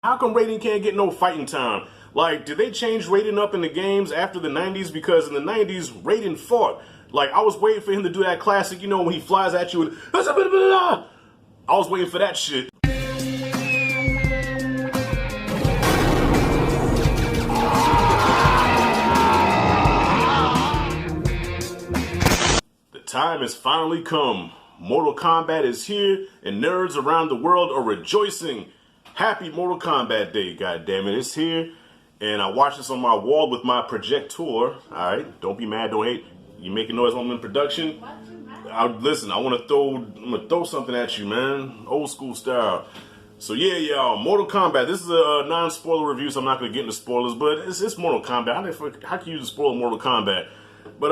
How come Raiden can't get no fighting time? Like, did they change Raiden up in the games after the 90s? Because in the 90s, Raiden fought. Like, I was waiting for him to do that classic, you know, when he flies at you and... I was waiting for that shit. The time has finally come. Mortal Kombat is here, and nerds around the world are rejoicing. Happy Mortal Kombat Day, goddammit, it's here. And I watched this on my wall with my projector. Alright, don't be mad, don't hate. You making noise when I'm in production? Listen, I'm gonna throw something at you, man. Old school style. So yeah, y'all, Mortal Kombat. This is a non-spoiler review, so I'm not gonna get into spoilers, but it's Mortal Kombat. How can you spoil Mortal Kombat? But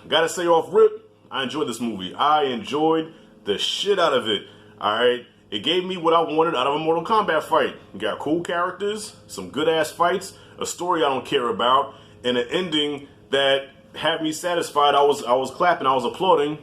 gotta say off rip, I enjoyed this movie. I enjoyed the shit out of it. Alright. It gave me what I wanted out of a Mortal Kombat fight. You got cool characters, some good-ass fights, a story I don't care about, and an ending that had me satisfied. I was clapping, I was applauding,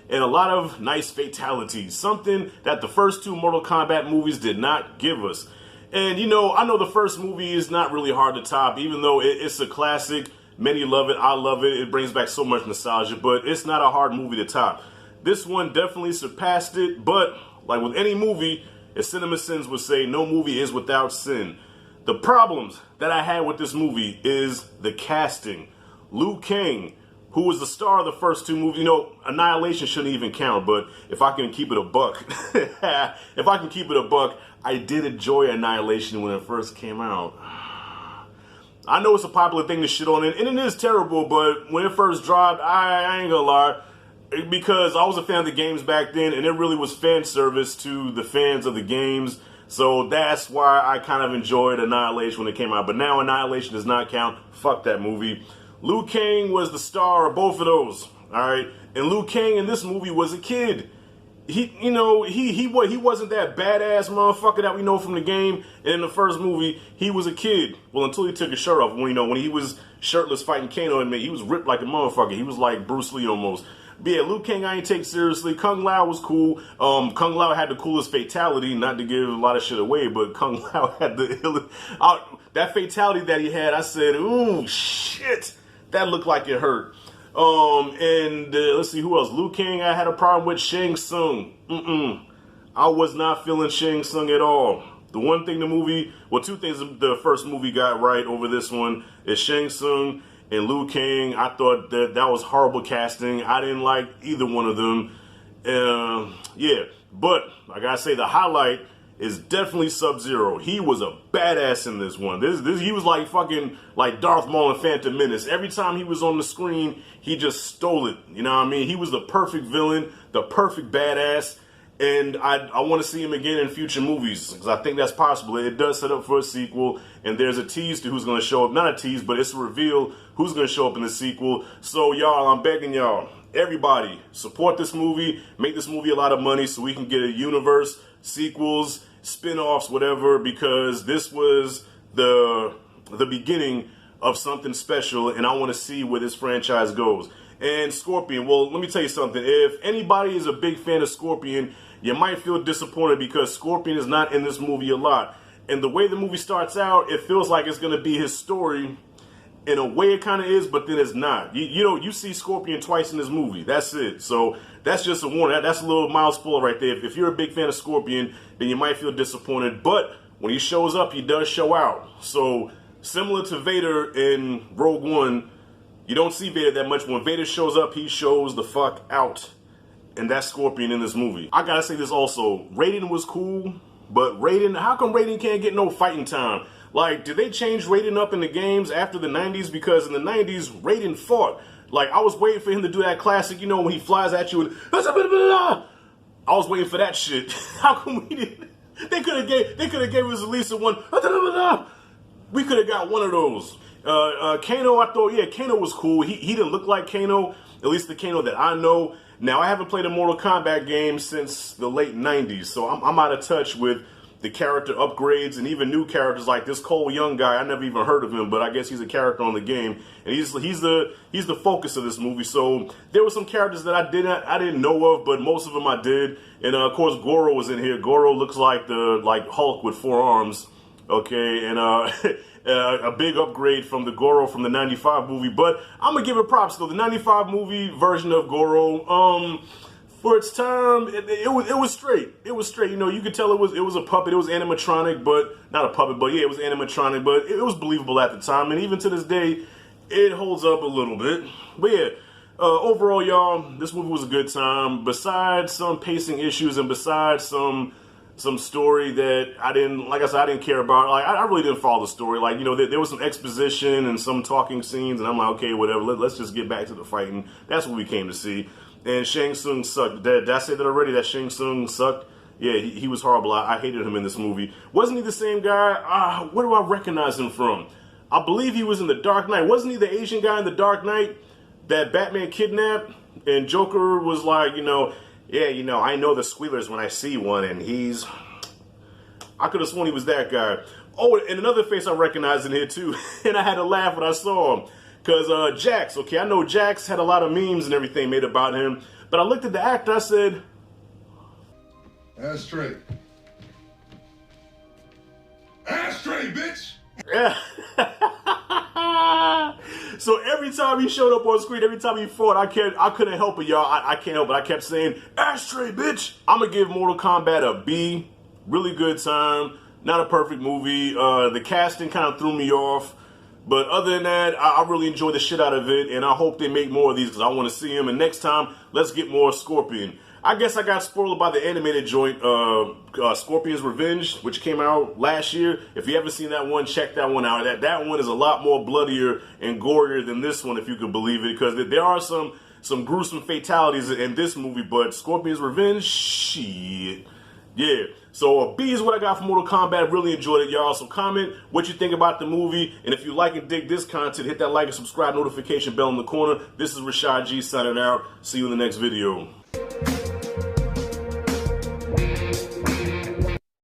and a lot of nice fatalities. Something that the first two Mortal Kombat movies did not give us. And, you know, I know the first movie is not really hard to top, even though it's a classic. Many love it, I love it. It brings back so much nostalgia, but it's not a hard movie to top. This one definitely surpassed it, but... like with any movie, as Cinema Sins would say, no movie is without sin. The problems that I had with this movie is the casting. Liu Kang, who was the star of the first two movies, you know, Annihilation shouldn't even count, but if I can keep it a buck, I did enjoy Annihilation when it first came out. I know it's a popular thing to shit on it, and it is terrible, but when it first dropped, I ain't gonna lie. Because I was a fan of the games back then, and it really was fan service to the fans of the games. So that's why I kind of enjoyed Annihilation when it came out. But now Annihilation does not count. Fuck that movie. Liu Kang was the star of both of those. Alright? And Liu Kang in this movie was a kid. He wasn't that badass motherfucker that we know from the game. And in the first movie, he was a kid. Well, until he took his shirt off. When he was shirtless fighting Kano, and he was ripped like a motherfucker. He was like Bruce Lee almost. But yeah, Liu Kang I ain't take seriously. Kung Lao was cool. Kung Lao had the coolest fatality, not to give a lot of shit away, but Kung Lao had that fatality that he had, I said, ooh, shit. That looked like it hurt. Let's see, who else? Liu Kang, I had a problem with. Shang Tsung. I was not feeling Shang Tsung at all. The one thing two things the first movie got right over this one is Shang Tsung and Liu Kang. I thought that was horrible casting. I didn't like either one of them. Yeah, but I gotta say the highlight is definitely Sub-Zero. He was a badass in this one. He was like fucking like Darth Maul and Phantom Menace. Every time he was on the screen, he just stole it. You know what I mean? He was the perfect villain, the perfect badass. And I want to see him again in future movies, because I think that's possible. It does set up for a sequel, and there's a tease to who's going to show up. Not a tease, but it's a reveal who's going to show up in the sequel. So, y'all, I'm begging y'all, everybody, support this movie, make this movie a lot of money so we can get a universe, sequels, spin-offs, whatever, because this was the beginning of something special, and I want to see where this franchise goes. And Scorpion, well, let me tell you something. If anybody is a big fan of Scorpion, you might feel disappointed because Scorpion is not in this movie a lot. And the way the movie starts out, it feels like it's going to be his story. In a way it kind of is, but then it's not. You see Scorpion twice in this movie. That's it. So that's just a warning. That's a little mild spoiler right there. If you're a big fan of Scorpion, then you might feel disappointed. But when he shows up, he does show out. So similar to Vader in Rogue One, you don't see Vader that much. When Vader shows up, he shows the fuck out. And that's Scorpion in this movie. I gotta say this also. Raiden was cool, but how come Raiden can't get no fighting time? Like, did they change Raiden up in the games after the 90s? Because in the 90s, Raiden fought. Like, I was waiting for him to do that classic, you know, when he flies at you and... I was waiting for that shit. How come we didn't... They could have gave us at least one... We could have got one of those. Kano, I thought, yeah, Kano was cool. He didn't look like Kano, at least the Kano that I know. Now, I haven't played a Mortal Kombat game since the late 90s, so I'm out of touch with the character upgrades and even new characters like this Cole Young guy. I never even heard of him, but I guess he's a character on the game, and he's the focus of this movie. So there were some characters that I didn't know of, but most of them I did. And of course, Goro was in here. Goro looks like Hulk with 4 arms. Okay, and a big upgrade from the Goro from the '95 movie. But I'm gonna give it props though. The '95 movie version of Goro, for its time, it was straight. It was straight. You know, you could tell it was a puppet. It was animatronic, but not a puppet. But yeah, it was animatronic. But it was believable at the time, and even to this day, it holds up a little bit. But yeah. Overall, y'all, this movie was a good time. Besides some pacing issues and besides some story that I didn't care about. Like, I really didn't follow the story. Like, you know, there was some exposition and some talking scenes, and I'm like, okay, whatever. Let's just get back to the fighting. That's what we came to see. And Shang Tsung sucked. Did I say that already? That Shang Tsung sucked? Yeah, he was horrible. I hated him in this movie. Wasn't he the same guy? Where do I recognize him from? I believe he was in The Dark Knight. Wasn't he the Asian guy in The Dark Knight that Batman kidnapped? And Joker was like, yeah, I know the squealers when I see one, and I could have sworn he was that guy. Oh, and another face I recognized in here too, and I had to laugh when I saw him. Because Jax, okay, I know Jax had a lot of memes and everything made about him, but I looked at the actor, I said, Ashtray. Ashtray, bitch! Yeah. So every time he showed up on screen, every time he fought, I couldn't help it, y'all. I can't help it. I kept saying, Ashtray, bitch! I'm gonna give Mortal Kombat a B. Really good time. Not a perfect movie. The casting kind of threw me off. But other than that, I really enjoyed the shit out of it. And I hope they make more of these because I want to see them. And next time, let's get more Scorpion. I guess I got spoiled by the animated joint, Scorpion's Revenge, which came out last year. If you haven't seen that one, check that one out. That one is a lot more bloodier and gorier than this one, if you could believe it, because there are some gruesome fatalities in this movie, but Scorpion's Revenge, shit. Yeah, so a B is what I got for Mortal Kombat. Really enjoyed it, y'all. So comment what you think about the movie. And if you like and dig this content, hit that like and subscribe notification bell in the corner. This is Rashad G signing out. See you in the next video.